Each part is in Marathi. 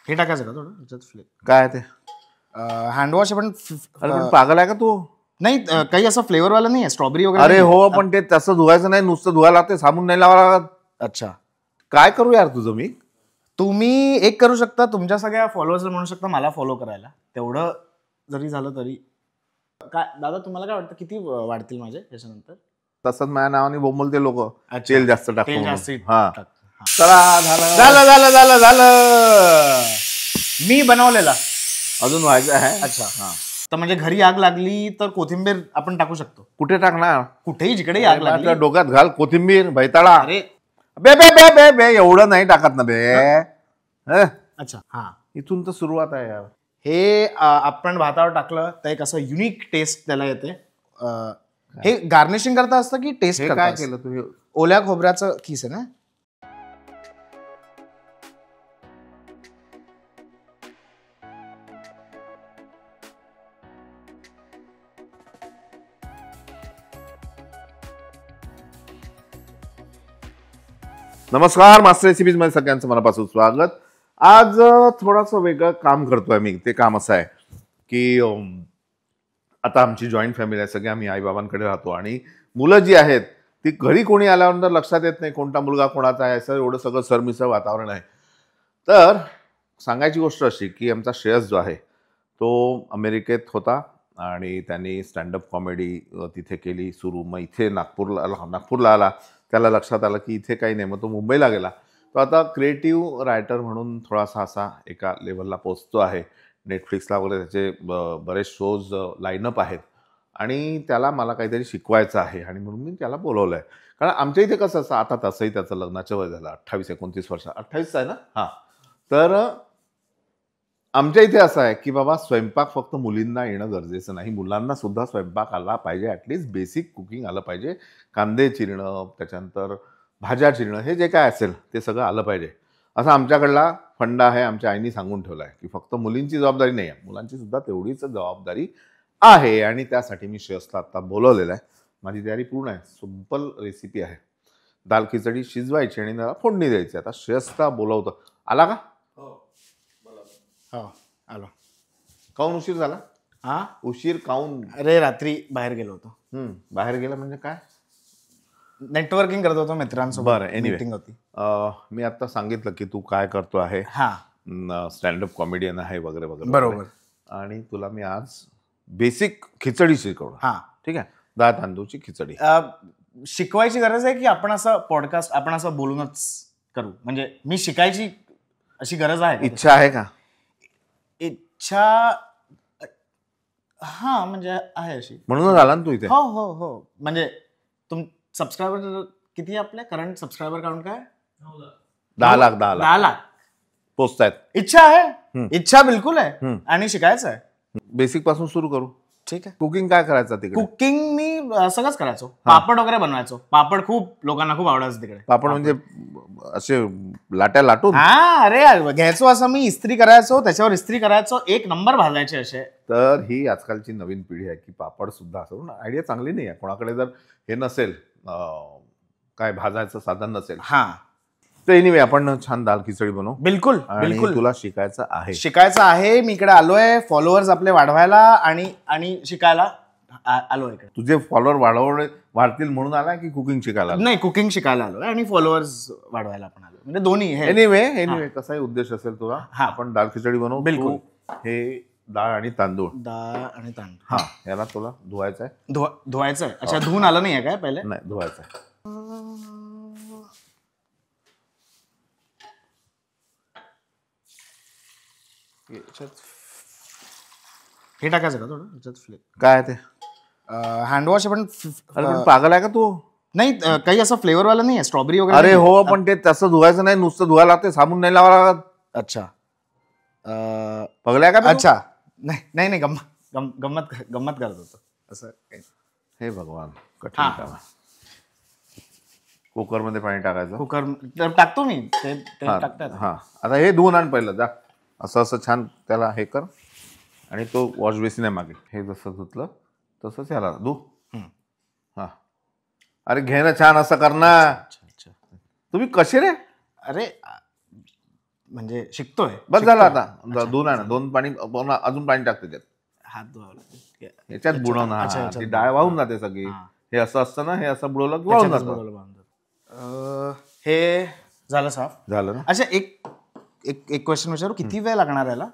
हे टाकायचं का थोडं ह्याच्यात फ्लेवर? काय ते हँडवॉश पण अरे पण पागल आहे का तू? नाही काही असं फ्लेवर वाला नाही आहे, स्ट्रॉबेरी वगैरे अरे नाहीये. हो, पण ते तसं धुवायचं नाही, नुसतं धुवायला लागते, साबण नाही लावायला लागत. अच्छा, काय करू यार तुझं मी? तुम्ही एक करू शकता, तुमच्या सगळ्या फॉलोअर्सला म्हणू शकता मला फॉलो करायला. तेवढं जरी झालं तरी काय दादा, तुम्हाला काय वाटतं किती वाढतील माझे याच्यानंतर? तसंच माझ्या नावाने बोंबलते लोक, अच्छा. तेल जास्त टाकतो तेल म्हणून. जास्त हा टाक. हा. चला झालं झालं झालं झालं झालं मी बनवलेला. अजून व्हायचं आहे. अच्छा, हा. तर म्हणजे घरी आग लागली तर कोथिंबीर आपण टाकू शकतो कुठे टाकणार? कुठेही, जिकडे आग लागली. आपल्या डोक्यात घाल कोथिंबीर, बैताळा. अरे बे बे बे बे बे एवढं नाही टाकत ना बे. अच्छा, हा. इथून तर सुरुवात आहे यार. हे आपण भातावर टाकलं तर एक असं युनिक टेस्ट त्याला येते. हे गार्निशिंग करता असतं की टेस्ट हे करता काय असतं? केलं तुम्ही? ओल्या खोबऱ्याचं किस आहे ना. नमस्कार, मास्टर रेसिपीज मध्ये सगळ्यांचं मनापासून स्वागत. आज थोडंसं वेगळं काम करतोय मी. ते काम असं आहे की आता आमची जॉईंट फॅमिली आहे, सगळे आम्ही आईबाबांकडे राहतो आणि मुलं जी आहेत ती घरी कोणी आल्यानंतर लक्षात येत नाही कोणता मुलगा कोणाचा आहे, असं एवढं सगळं सरमिसळ वातावरण आहे. तर सांगायची गोष्ट अशी की आमचा श्रेयस जो आहे तो अमेरिकेत होता आणि त्यांनी स्टँडअप कॉमेडी तिथे केली सुरू. मग इथे नागपूरला आला. त्याला लक्षात आलं की इथे काही नाही, मग तो मुंबईला गेला. तो आता क्रिएटिव्ह रायटर म्हणून थोडासा असा एका लेवलला पोचतो आहे. नेटफ्लिक्सला वगैरे त्याचे बरेच शोज लाईनअप आहेत आणि त्याला मला काहीतरी शिकवायचं आहे आणि म्हणून मी त्याला बोलवलं आहे. कारण आमच्या इथे कसं असं, आता तसंही त्याचं लग्नाचं वय झालं 28-29 वर्ष, 28 आहे ना. हां, तर आमच्या इथे असं आहे की बाबा स्वयंपाक फक्त मुलींना येणं गरजेचं नाही, मुलांना सुद्धा स्वयंपाक आला पाहिजे. ॲटलिस्ट बेसिक कुकिंग आलं पाहिजे. कांदे चिरणं, त्याच्यानंतर भाज्या चिरणं, हे जे काय असेल ते सगळं आलं पाहिजे. असा आमच्याकडला फंडा आहे. आमच्या आईनी सांगून ठेवला आहे की फक्त मुलींची जबाबदारी नाही आहे, मुलांची सुद्धा तेवढीच जबाबदारी आहे. आणि त्यासाठी मी श्रेयसला आत्ता बोलवलेलं आहे. माझी तयारी पूर्ण आहे. सिंपल रेसिपी आहे. दाल खिचडी शिजवायची आणि त्याला फोडणी द्यायची. आता श्रेयसला बोलवतो. आला का? हो, आलो. काऊन उशीर झाला? हा, उशीर काऊन? अरे रात्री बाहेर गेलो होतो. बाहेर गेला म्हणजे काय? नेटवर्किंग करत होतो मित्रांसोबत. बरं, मीटिंग होती. मी आता सांगितलं की तू काय करतो आहे. हा, स्टँडअप कॉमेडियन आहे वगैरे वगैरे. बरोबर. आणि तुला मी आज बेसिक खिचडी शिकवणार. हा, ठीक आहे. डाळ तांदूळची खिचडी शिकवायची गरज आहे की आपण असं पॉडकास्ट आपण असं बोलूनच करू? म्हणजे मी शिकायची अशी गरज आहे? इच्छा आहे का? इच्छा हा, म्हणजे आहे अशी. म्हणूनच आला ना तू इथे? हो हो हो. म्हणजे सबस्क्रायबर किती आपले करंट सबस्क्रायबर काउंट काय? 10 लाख 10 लाख पोचतायत. इच्छा आहे, इच्छा बिलकुल आहे आणि शिकायचं आहे. बेसिक पासून सुरू करू. ठीक आहे. कुकिंग काय करायचं तिकडे? कुकिंग मी सगळंच करायचो. पापड वगैरे बनवायचो. पापड खूप लोकांना खूप आवडायचं तिकडे. पापड म्हणजे असे लाट्या लाटून? हा, अरे घ्यायचो असं, मी इस्त्री करायचो, त्याच्यावर इस्त्री करायचो, एक नंबर भाजायचे असे. तर ही आजकालची नवीन पिढी आहे की पापड सुद्धा असं आयडिया चांगली नाही आहे. कोणाकडे जर हे नसेल, काय भाजायचं साधन नसेल, हा, तर एनिवे आपण छान दाल खिचडी बनवू. बिलकुल बिलकुल. तुला शिकायचं आहे. मी इकडे आलोय फॉलोअर्स आपले वाढवायला आणि शिकायला आलोय इकडे. तुझे फॉलोअर वाढतील म्हणून आलाय की कुकिंग शिकायला? नाही, कुकिंग शिकायला आलोय आणि फॉलोअर्स वाढवायला पण आलो, म्हणजे दोन्ही. एनिवे कसाही उद्देश असेल तुला, आपण दाल खिचडी बनवू. बिलकुल. हे डाळ आणि तांदूळ. हा, याला तुला धुवायचं आहे. धुवायचं आहे? अच्छा, धुवून आलं नाहीये काय पहिले? नाही, धुवायचं आहे. हे टाकायचं का थोडं ह्याच्यात फ्लेवर? काय ते हँडवॉश पण अरे पण पागल आहे का तू? नाही, काही असं फ्लेवर वाला नाही आहे, स्ट्रॉबेरी वगैरे. अरे हो, पण ते तसं धुवायचं नाही, नुसतं धुवायला लागते, साबण नाही लावायला लागत. अच्छा, पगलाय का? अच्छा, नाही नाही, गंमत करत होतो असं. हे भगवान, कठीण काम. कुकर मध्ये पाणी टाकायचं. कुकर टाकतो मी, ते टाकतात. हा, आता हे धुवून आण पहिलं. जा, असं छान त्याला हे कर. आणि तो वॉश बेसिन आहे मागे, हे जसं धुतलं तसंच याला धु. हा, अरे घे ना, छान असं कर ना. अच्छा, तुम्ही कसे रे? अरे म्हणजे शिकतोय. बस झालं आता. दोन आहे ना, दोन पाणी अजून पाणी टाक त्याच्यात. हात धुवावं याच्यात बुडवणं. हा, ती डाळ वाहून जाते सगळी. हे असं असतं ना, हे असं बुडवलं की वाहून जातं. हे झालं साफ. झालं ना. अच्छा, एक एक क्वेश्चन विचारू, किती वेळ लागणार याला?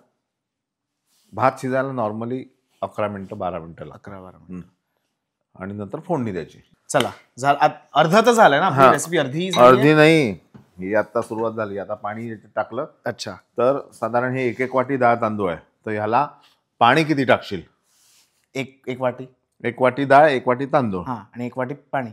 भात शिजायला नॉर्मली 11 मिनिटं 12 मिनिटं लागतात. 11-12 मिनिटं. आणि नंतर फोडणी द्यायची. चला, अर्ध तर झालंय ना आपली रेसिपी? अर्धी नाही, ही आता सुरुवात झाली. आता पाणी टाकलं. अच्छा, तर साधारण हे 1 वाटी डाळ तांदूळ आहे. तर ह्याला पाणी किती टाकशील? एक वाटी. 1 वाटी डाळ, 1 वाटी तांदूळ. हा, आणि 1 वाटी पाणी.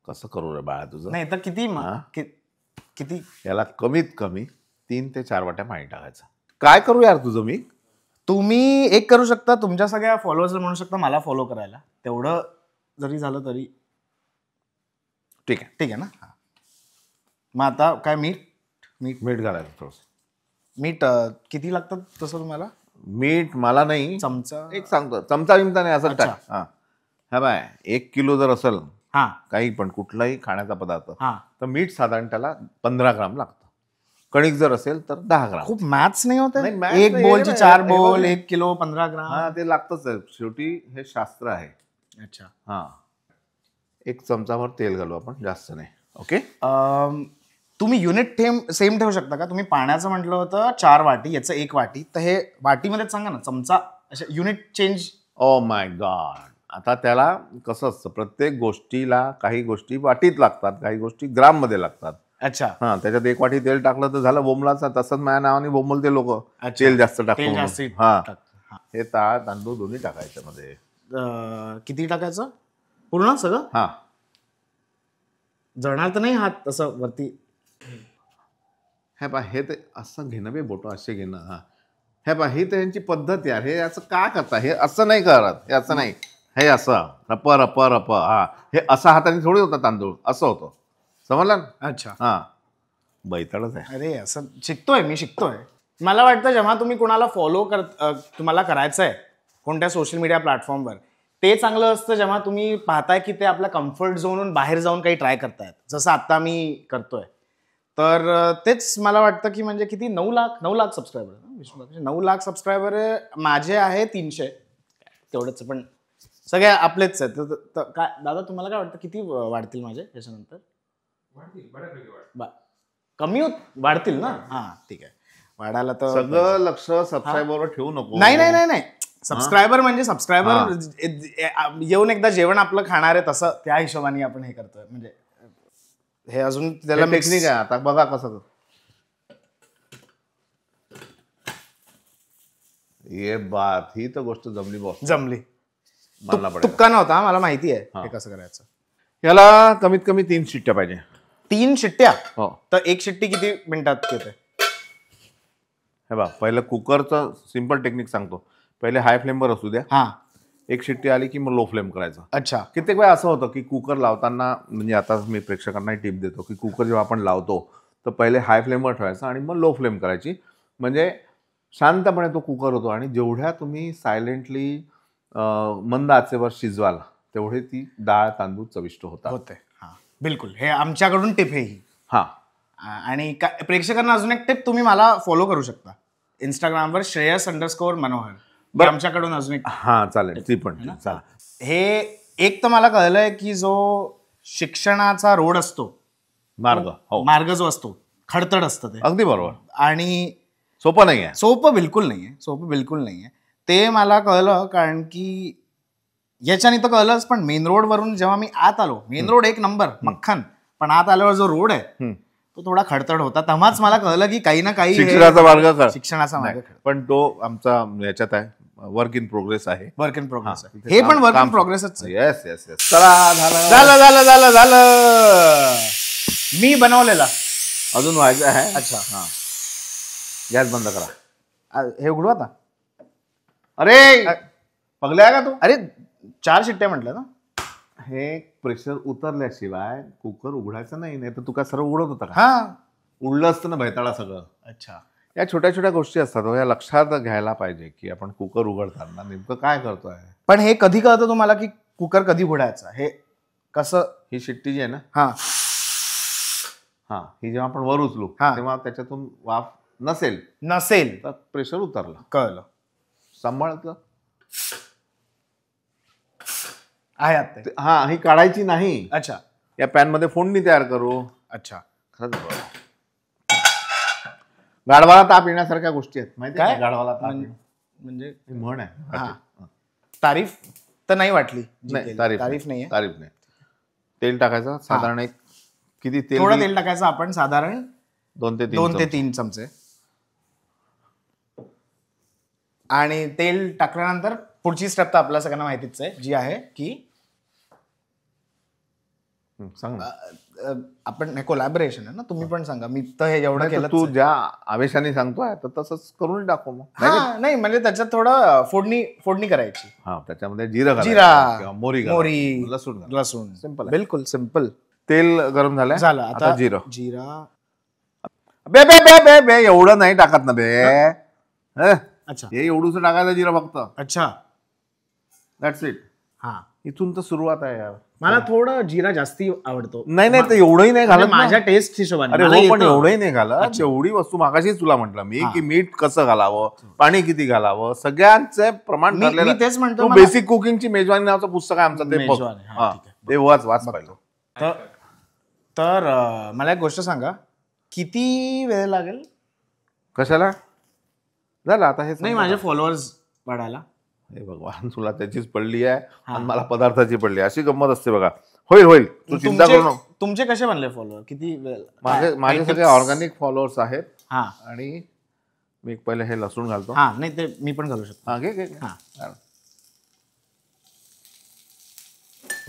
कसं करू रे बाळा तुझं? नाही तर किती? याला कमीत कमी 3 ते 4 वाट्या पाणी टाकायचं. काय करू यार तुझं मी? तुम्ही एक करू शकता, तुमच्या सगळ्या फॉलोअर्सला म्हणू शकता मला फॉलो करायला. तेवढं जरी झालं तरी ठीक आहे ना. मग आता काय, मीठ घालायचं थोडंसं. मीठ किती लागतं तसं तुम्हाला? मीठ मला नाही, चमचा एक सांगतो. चमचा बिमचा नाही, असं टाक. हा बाय, 1 किलो जर असेल काही पण कुठलाही खाण्याचा पदार्थ, तर मीठ साधारण त्याला 15 ग्राम लागतं. कणिक जर असेल तर 10 ग्राम. खूप मॅथ्स नाही होत. नाही, 1 बोलचे 4 बोल, 1 किलो 15 ग्राम. हा, ते लागतच आहे शेवटी, हे शास्त्र आहे. अच्छा. हा, 1 चमचाभर तेल घालू आपण, जास्त नाही. ओके. तुम्ही युनिट सेम ठेवू शकता का? तुम्ही पाण्याचं म्हटलं होतं 4 वाटी, याचं 1 वाटी, तर हे वाटीमध्येच सांगा ना. चमचा अशा unit change. Oh my God. आता त्याला कसं असतं, प्रत्येक गोष्टीला काही गोष्टी वाटीत लागतात, काही गोष्टी ग्राम मध्ये लागतात. अच्छा. हा, त्याच्यात 1 वाटी तेल टाकलं तर झालं बोंबलाचा. तसंच माझ्या नावाने बोंबलते लोक, तेल जास्त टाकतो. हा, हे तांदूळ दोन्ही टाकायचं मध्ये. किती टाकायचं? पूर्ण सगळं? हा. जळणार तर नाही हात तसं वरती? हे पा, हे ते असं घेणं बे, बोट असे घेणं. हा, हे पा, ही त्यांची पद्धत यार. हे असं का करता? हे असं नाही करत. हे असं नाही, हे असं रप रप रप. हा, हे असं हाताने थोडी होता तांदूळ, असं होतं. समजलं ना? अच्छा. हा, बैताळच आहे. अरे असं मी शिकतोय. मला वाटतं जेव्हा तुम्ही कोणाला फॉलो तुम्हाला करायचं आहे कोणत्या सोशल मीडिया प्लॅटफॉर्मवर, ते चांगलं असतं जेव्हा तुम्ही पाहताय की ते आपल्या कम्फर्ट झोनहून बाहेर जाऊन काही ट्राय करतायत, जसं आता मी करतोय. तर तेच मला वाटतं की म्हणजे किती 9 लाख सबस्क्रायबर, 9 लाख सबस्क्रायबर माझे आहे 300, तेवढंच. पण सगळे आपलेच आहेत. तर काय दादा, तुम्हाला काय वाटतं किती वाढतील माझे याच्यानंतर? कमी वाढतील ना? हा, ठीक आहे. वाढायला तर सगळं लक्ष सबस्क्रायबरवर ठेवू नको. नाही. सबस्क्रायबर म्हणजे सबस्क्रायबर येऊन एकदा जेवण आपलं खाणार आहे तसं, त्या हिशोबाने आपण हे करतोय. म्हणजे हे अजून त्याला टेक्निक आहे. आता बघा कसं. ये बात, ही तर गोष्ट जमली बॉस, जमली. मानला पडेल. तुक्का नव्हता, मला माहिती आहे हे कसं करायचं. याला कमीत कमी 3 शिट्ट्या पाहिजे. 3 शिट्ट्या? हो. तर 1 शिट्टी किती मिनिटात येते? हे बघ, पहिलं कुकरचं सिंपल टेक्निक सांगतो. पहिले हाय फ्लेमवर असू द्या. हा, 1 शिट्टी आली की मग लो फ्लेम करायचं. अच्छा. कित्येक वेळा असं होतं की कुकर लावताना, म्हणजे आता मी प्रेक्षकांना टिप देतो की कुकर जेव्हा आपण लावतो तर पहिले हाय फ्लेमवर ठेवायचा आणि मग लो फ्लेम करायची. म्हणजे शांतपणे तो कुकर होतो. आणि जेवढ्या तुम्ही सायलेंटली मंद आचेवर शिजवाल तेवढे ती डाळ तांदूळ चविष्ट होते. हा, बिलकुल. हे आमच्याकडून टिप आहे ही. हा, आणि प्रेक्षकांना अजून एक टिप, तुम्ही मला फॉलो करू शकता इंस्टाग्रामवर श्रेयस_मनोहर. आमच्याकडून अजून एक. हा, चालेल. ती पण चालेल. हे एक तर मला कळलंय की जो शिक्षणाचा रोड असतो, मार्ग जो असतो, खडतड असतं ते. अगदी बरोबर. आणि सोपं नाही आहे. सोपं बिलकुल नाहीये. ते मला कळलं, कारण की याच्याने तर कळलंच, पण मेन रोड वरून जेव्हा मी आत आलो, मेन रोड 1 नंबर मक्खन, पण आत आल्यावर जो रोड आहे तो थोडा खडतड होता. तेव्हाच मला कळलं की काही ना काही शिक्षणाचा मार्ग. पण तो आमचा याच्यात आहे, वर्क इन प्रोग्रेस आहे. वर्क इन प्रोग्रेस आहे. हे पण वर्क इन प्रोग्रेसच आहे. येस. चला, झालं. मी बनवलेला अजून व्हायचं आहे. अच्छा. हा, गॅस बंद करा. हे उघडू आता. अरे पगल्या का तू? अरे 4 शिट्ट्या म्हटलं ना. हे प्रेशर उतरल्याशिवाय कुकर उघडायचं नाही. तर तू काय सर्व उघडत होता का? हा, उडलं असतं ना भैताळा सगळं. अच्छा. या छोट्या छोट्या गोष्टी असतात, या लक्षात घ्यायला पाहिजे की आपण कुकर उघडताना नेमकं काय करतोय. पण हे कधी कळतं तुम्हाला की कुकर कधी उघडायचा? हे कसं? ही शिट्टी जी आहे ना, हा हा ही जेव्हा आपण वर उचलू हा. तेव्हा त्याच्यातून वाफ नसेल नसेल तर प्रेशर उतरलं. कळलं सांभाळतं. आहे आता. हा ही काढायची नाही. अच्छा या पॅन मध्ये फोडणी तयार करू. अच्छा. खरंच बरं. गाढवाला ताप येण्यासारख्या गोष्टी आहेत माहिती काय? आहे? गाढवाला ताप येणं. म्हणजे ही म्हण आहे. हा. तारीफ तर नाही वाटली जी नाही केली. तारीफ तारीफ नाहीये. तारीफ नाही. तेल टाकायचं साधारण एक किती तेल? थोडं तेल टाकायचं आपण साधारण 2 ते 3 2 ते 3 चमचे. आणि तेल टाकल्यानंतर पुढची स्टेप तर आपल्या सगळ्यांना माहितीच आहे जी आहे की सांग ना. आपण कोलॅबोरेशन आहे ना. तुम्ही पण सांगा. मी तर हे एवढं नाही तर केलं. तू ज्या आवेशाने सांगतोय तर तसंच करून टाकू मग. हा नाही म्हणजे त्याच्यात थोडं फोडणी करायची. हा त्याच्यामध्ये जिरं घालायचं जिरा किंवा मोहरी घालायची, मोहरी लसूण घालायचं. लसूण सिंपल आहे. बिलकुल सिंपल. तेल गरम झालंय. झालं आता जिरं. जिरा. बे बे बे बे बे एवढं नाही टाकत ना बे. हं? अच्छा हे एवढूच टाकायचं जिरं फक्त. अच्छा. That's it. हा इथून तर सुरुवात आहे यार. मला थोडं जिरा जास्ती आवडतो. नाही नाही तर एवढंही नाही घालत म्हणजे ना. माझ्या टेस्ट हिशोबाने अरे मला हो पण येतं. एवढंही नाही घालत. जेवढी वस्तू मागाशीच तुला म्हटलं मी की मीठ कसं घालावं, पाणी किती घालावं, सगळ्यांचे प्रमाण मी ठरलेलं तेच म्हणतो. मला- बेसिक कुकिंगची मेजवानी नावाचं पुस्तक आहे आमचं ते बघ. मेजवानी, हा, हा, ठीक आहे. ते वाच पाहिलं. तर मला एक गोष्ट सांगा. किती वेळ लागेल? कशाला झालं आता हे नाही माझे फॉलोअर्स वाढायला. हे भगवान तुला त्याचीच पडली आहे आणि मला पदार्थाची पडली. अशी गंमत असते बघा. होईल होईल तू चिंता करू नको. तुमचे कसे बनले फॉलोअर? किती वेळ? माझे सगळे ऑर्गॅनिक फॉलोअर्स आहेत. हा आणि मी पहिले हे लसूण घालतो. हा नाही ते मी पण घालू शकतो. हा घे घे घे. हा.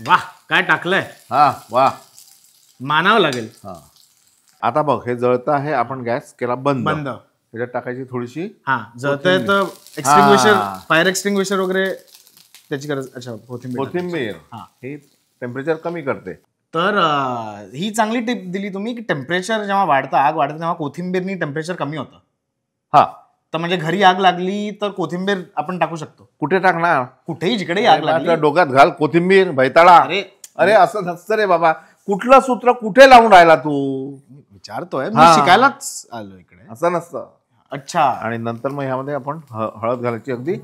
वाह काय टाकलंय. हा वा मानावं लागेल. हा आता बघ हे जळतं आहे. आपण गॅस केला बंद. बंद. त्याच्यात टाकायची थोडीशी हा जळतंय तर एक्सटिंग्विशर हा. फायर एक्सटिंग्विशर वगैरे त्याची गरज. अच्छा कोथिंबीर. कोथिंबीर. हा. हे टेम्परेचर कमी करते. तर ही चांगली टिप दिली तुम्ही की टेम्परेचर जेव्हा वाढतं आग वाढतं तेव्हा कोथिंबीरनी टेम्परेचर कमी होतं. हा तर म्हणजे घरी आग लागली तर कोथिंबीर आपण टाकू शकतो. कुठे टाकणार? कुठेही जिकडेही आग लागली. आपल्या डोक्यात घाल कोथिंबीर भैताळा. अरे अरे असं नसतं रे बाबा. कुठलं सूत्र कुठे लावून राहिला तू? विचारतोय मी हा. शिकायलाच आलो इकडे. असं नसतं. अच्छा आणि नंतर मग ह्यामध्ये आपण हळद घालायची अगदी.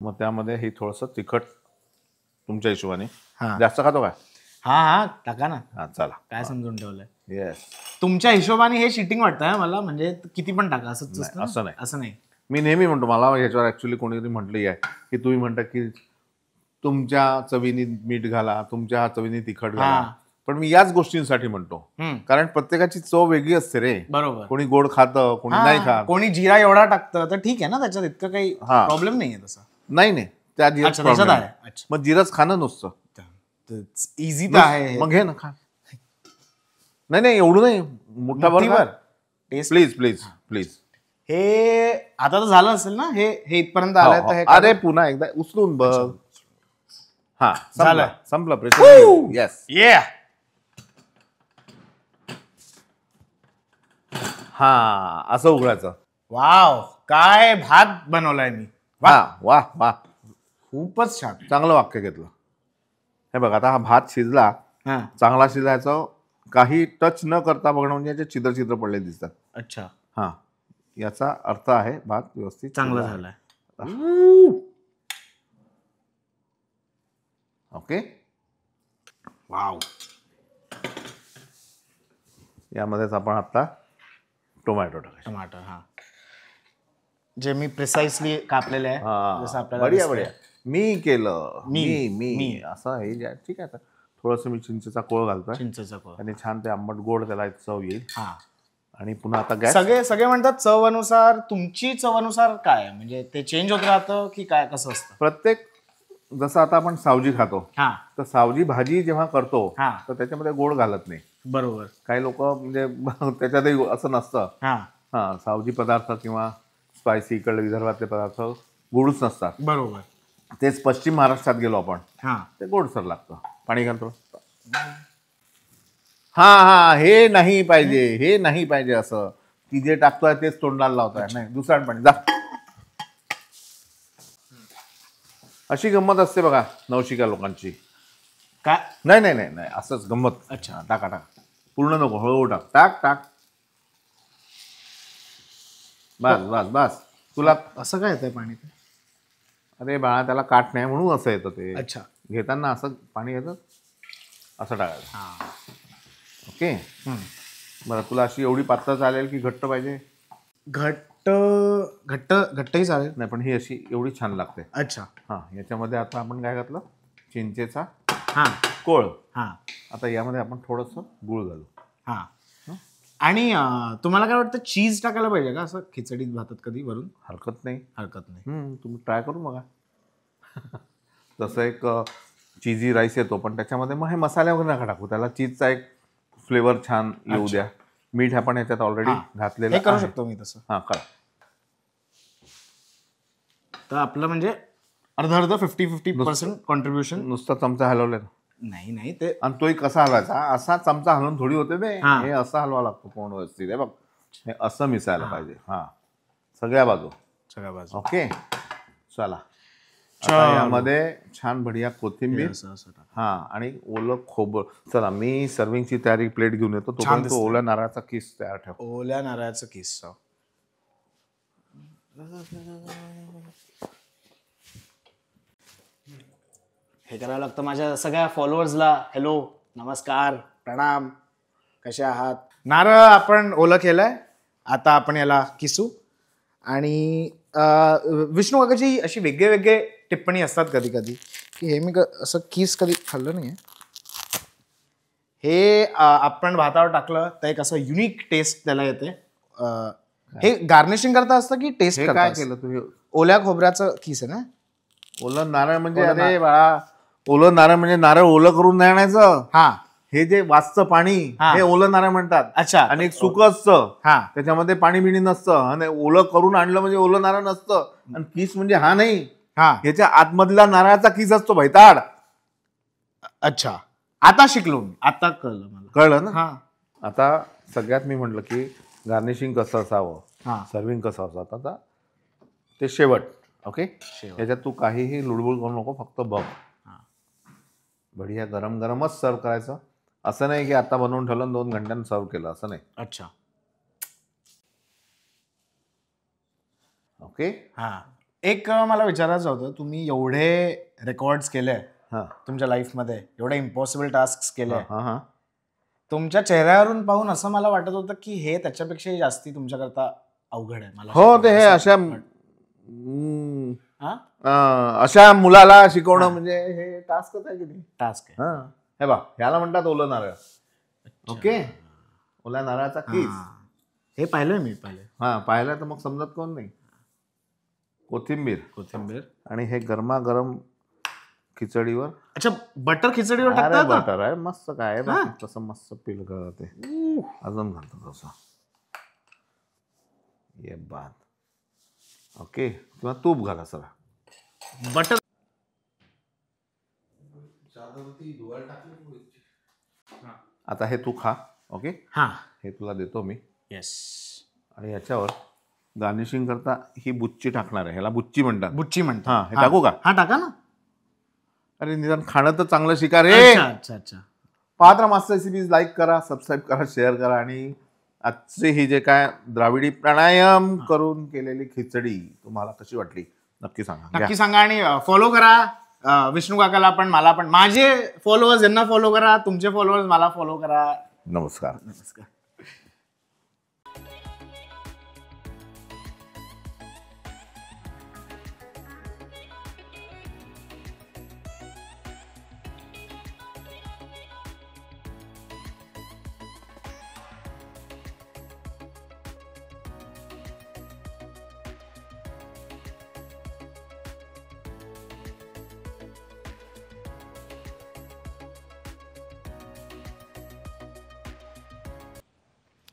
मग त्यामध्ये हे थोडस तिखट तुमच्या हिशोबाने. हा जास्त खातो काय? हा हा टाका ना. हा चला. काय समजून ठेवलंय येस. तुमच्या हिशोबाने हे चिटिंग वाटतंय मला. म्हणजे किती पण टाका असंच असतं ना? असं नाही. असं नाही. मी नेहमी म्हणतो मला ह्याच्यावर ऍक्च्युली कोणीतरी म्हटली आहे की तुम्ही म्हणता की तुमच्या चवीने मीठ घाला, तुमच्या चवीने तिखट घाला. हा. पण मी याच गोष्टींसाठी म्हणतो हम्म, कारण प्रत्येकाची चव वेगळी असते रे. बरोबर. कोणी गोड खातं, कोणी नाही हा, खात. कोणी जिरा एवढा टाकतं तर ठीक आहे ना. त्याच्यात इतकं काही हा. प्रॉब्लेम नाहीये तसा. नाही नाही त्या जिरच अच्छा त्याच्यात problem. आहे. अच्छा मग जिरच खाणं नसतं. इझी तर आहे हे. मग घे ना खा. नाही नाही एवढं नाही. मोठा मुठीभर. बरोबर. Test please please please. हे आता तर झालं असेल ना. हे इथपर्यंत आलंय तर हे अरे पुन्हा एकदा उचलून बघ. हा झालं. संपलं संपलं प्रेशर. येस. ये हा असं उघडायचं. वाव काय भात बनवलाय मी. वा हा वा वा खूपच छान. चांगलं वाक्य घेतलं. हे बघ आता हा भात शिजला. हा चांगला शिजायचा. काही टच न करता बघणं म्हणजे याचे छिद्र छिद्र पडले दिसतात. अच्छा हा याचा अर्थ आहे भात व्यवस्थित चांगलं शिजला आहे. झालंय. ओके. वाव यामध्येच आपण आता टोमॅटो टाकायचे. टमाटर. हा जे मी प्रिसाइसली कापलेले आहे. हा जसं आपल्याला बढिया दिसतंय. बढिया. मी केलं. मी. मी असं हे ठीक आहे. आता थोडंसं मी चिंचेचा कोळ घालतोय चिंचेचा कोळ. आणि छान ते आंबट गोड त्याला एक चव येईल. हा आणि पुन्हा आता गॅस. सगळे म्हणतात चव अनुसार. तुमची चव अनुसार काय आहे? म्हणजे ते चेंज होत राहतं की काय कसं असतं? प्रत्येक जसं आता आपण सावजी खातो हा तर सावजी भाजी जेव्हा करतो हा तर त्याच्यामध्ये गोड घालत नाही. बरोबर. काही लोक म्हणजे त्याच्यातही असं नसतं. हा हा सावजी पदार्थ किंवा स्पायसी इकडले विदर्भातले पदार्थ गोडच नसतात. बरोबर. तेच पश्चिम महाराष्ट्रात गेलो आपण हा ते गोडसर लागतं. पाणी घालतो. हा हा हे नाही पाहिजे हे नाही पाहिजे असं की जे टाकतोय तेच तोंडाला लावतोय. नाही दुसरं पाणी जा. अशी गंमत असते बघा नवशिका लोकांची. काय? नाही नाही नाही नाही असंच गंमत. अच्छा. टाका टाका, पूर्ण नको, हळूहळू टाक, टाक टाक. बस बस बस. तुला असं काय येतंय पाणी ते? अरे बाळा, त्याला काट नाही म्हणून असं येतं ते. अच्छा. घेताना असं पाणी येतं, असं टाकायचं. हां. ओके. बरं, तुला अशी एवढी पातळ चालेल की घट्ट पाहिजे? घट्ट घट्ट घट्टही चालेल. नाही, पण ही अशी एवढी छान लागते. अच्छा. हां, याच्यामध्ये आता आपण काय घातलं? चिंचेचा हां कोळ. हां आता यामध्ये आपण थोडंसं गूळ घालू. हां. आणि तुम्हाला काय वाटतं, चीज टाकायला पाहिजे का असं खिचडीत भातात कधी वरून? हरकत नाही. हरकत नाही. तुम्ही ट्राय करून बघा. तसं एक चीजी राईस येतो, पण त्याच्यामध्ये मग हे मसाले वगैरे नका टाकू. त्याला चीजचा एक फ्लेवर छान येऊ द्या. मीठ आपण याच्यात ऑलरेडी घातलेलं हे करू आहे. शकतो मी तसं. हां, करा. तर आपलं म्हणजे अर्ध 50-50% कॉन्ट्रीब्युशन. नुसता चमचा हलवला नाही नाही ते आणि तोही कसा हलवायचा? असा चमचा हलवून थोडी होते ते. हां. हे असं हलवा लागतो पूर्ण व्यवस्थित. हे बघ, हे असं मिसायला पाहिजे. हां, सगळ्या बाजू. सगळ्या बाजू. ओके, चला. आता यामध्ये छान बढिया कोथिंबीर. असं असं टाक. हां, आणि ओलं खोबरं. चला, मी सर्विंगची तयारी प्लेट घेऊन येतो. तोपर्यंत ओल्या नारळाचा किस तयार ठेव. ओल्या नारळाचं किस. हे करावं लागतं माझ्या सगळ्या फॉलोअर्सला. हॅलो, नमस्कार, प्रणाम, कसे आहात? नारळ आपण ओलं केलंय, आता आपण याला किसू. आणि विष्णू काकाची अशी वेगळे वेगळे टिप्पणी असतात कधी कधी, की हे मी असं किस कधी खाल्लं नाही. हे आपण भातावर टाकलं तर एक असं युनिक टेस्ट त्याला येते. हे गार्निशिंग करता असतं की टेस्ट हे काय केलं तुम्ही? ओल्या खोबऱ्याचं किस आहे ना? ओलं नारळ म्हणजे? अरे बाळा, ओलं नारळ म्हणजे नारळ ओलं करून नाही आणायचं. हा. हे जे वाचतं पाणी, हे ओलं नारळ म्हणतात. अच्छा. आणि एक सुकं असतं, हा. त्याच्यामध्ये पाणी बिणी नसतं. आणि ओलं करून आणलं म्हणजे ओलं नारळ नसतं. आणि किस म्हणजे हा नाही, हा. ह्याच्या आतमधला नारळाचा किस असतो, भैताड. अच्छा, आता शिकलो मी, आता कळलं मला. कळलं ना? हा. आता सगळ्यात मी म्हटलं की गार्निशिंग कसं असावं, हा. सर्विंग कसं असावं, आता ते शेवट. ओके, याच्यात तू काहीही लुडबुड करू नको, फक्त बघ. बढिया गरम गरमच सर्व करायचं. असं नाही की आता बनवून ठेवलं 2 घंट्यानं सर्व केलं, असं नाही. अच्छा. ओके. हा. एक मला विचारायचं होतं, तुम्ही एवढे रेकॉर्ड्स केले हां तुमच्या लाईफमध्ये, एवढे इम्पॉसिबल टास्क केले, हां हां. तुमच्या चेहऱ्यावरून पाहून असं मला वाटत होतं की हे त्याच्यापेक्षाही जास्ती तुमच्याकरता अवघड आहे. मला हो, ते हे अशा अशा मुलाला शिकवणं म्हणजे हे टास्कच आहे की नाही? टास्क आहे. हां, हे बघ, ह्याला म्हणतात ओलं नारळ. ओके, ओल्या नारळाचा किस. हे पाहिलंय मी पहिले. हां, पाहिलं तर मग समजत कोण नाही. कोथिंबीर आणि हे गरमागरम खिचडीवर. अच्छा, बटर खिचडीवर अरे टाकतात? बटर आहे मस्त. काय आहे तसं मस्त पिलगळ ते अजून घालतो तसं. ये बात. ओके, किंवा तूप घाला सरा. बटर. आता हे तू खा. ओके, हा. हे तुला देतो मी. येस. आणि याच्यावर गार्निशिंग करता ही बुच्ची टाकणार आहे. ह्याला बुच्ची म्हणतात. बुच्ची म्हणतात. हां, हे टाकू का? हा, टाका ना. अरे निदान खाणं तर चांगलं शिका रे. अच्छा अच्छा अच्छा. पाहत राहा मास्टर रेसिपीज. लाईक करा, सबस्क्राईब करा, शेअर करा. आणि आजचे ही जे काय द्राविडी प्राणायाम करून केलेली खिचडी तुम्हाला कशी वाटली नक्की सांगा. नक्की सांगा. आणि फॉलो करा विष्णू काकाला पण, मला पण. माझे फॉलोअर्स यांना फॉलो करा, तुमचे फॉलोअर्स मला फॉलो करा. नमस्कार. नमस्कार.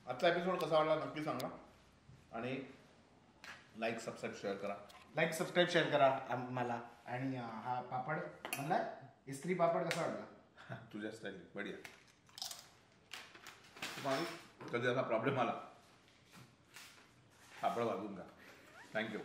आजचा एपिसोड कसा वाटला नक्की सांगा. आणि लाईक, सबस्क्राईब, शेअर करा. लाईक, सबस्क्राईब, शेअर करा मला. आणि हा पापड म्हणला, इस्त्री पापड कसा वाटला? तुझ्या स्टाईल बढिया. कधी असा प्रॉब्लेम आला पापड वाजून का. थँक्यू.